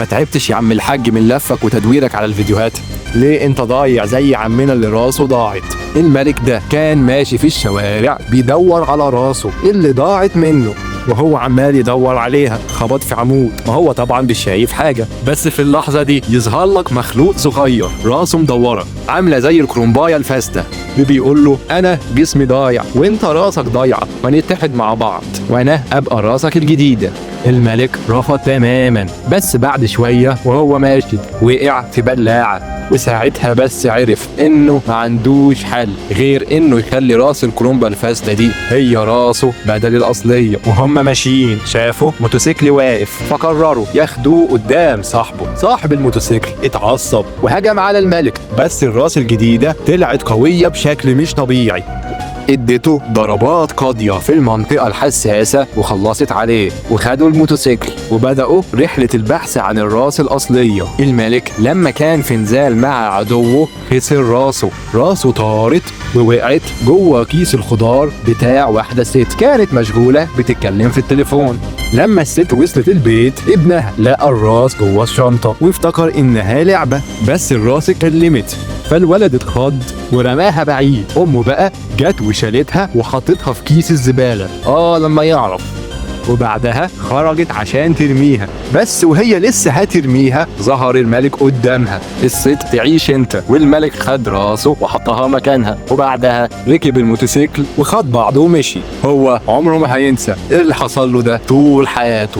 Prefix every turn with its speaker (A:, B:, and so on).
A: ما تعبتش يا عم الحاج من لفك وتدويرك على الفيديوهات؟ ليه انت ضايع زي عمنا اللي راسه ضاعت؟ الملك ده كان ماشي في الشوارع بيدور على راسه اللي ضاعت منه، وهو عمال يدور عليها، خبط في عمود، ما هو طبعا مش شايف حاجه. بس في اللحظه دي يظهر لك مخلوق صغير راسه مدوره عامله زي الكرومبايه الفاسده، بيقول له انا جسمي ضايع وانت راسك ضايعه، ما نتحد مع بعض وانا ابقى راسك الجديده. الملك رفض تماما، بس بعد شويه وهو ماشي وقع في بلاعه، وساعتها بس عرف انه ما عندوش حل غير انه يخلي راس الكرومبا الفاسده دي هي راسه بدل الاصليه. وهم ماشيين شافوا موتوسيكل واقف، فقرروا ياخدوه قدام صاحبه. صاحب الموتوسيكل اتعصب وهجم على الملك، بس الراس الجديده طلعت قويه بشكل مش طبيعي، اديته ضربات قاضية في المنطقة الحساسة وخلصت عليه، وخدوا الموتوسيكل وبدأوا رحلة البحث عن الراس الأصلية. الملك لما كان في نزال مع عدوه خسر راسه طارت ووقعت جوه كيس الخضار بتاع واحدة ست كانت مشغولة بتتكلم في التليفون. لما الست وصلت البيت ابنها لقى الراس جوه الشنطة وافتكر انها لعبة، بس الراس اتكلمت، فالولد اتخض ورماها بعيد. امه بقى جت وشالتها وحطتها في كيس الزبالة لما يعرف، وبعدها خرجت عشان ترميها، بس وهي لسه هترميها ظهر الملك قدامها. الست تعيش انت، والملك خد راسه وحطها مكانها، وبعدها ركب الموتوسيكل وخد بعضه ومشي. هو عمره ما هينسى اللي حصل له ده طول حياته.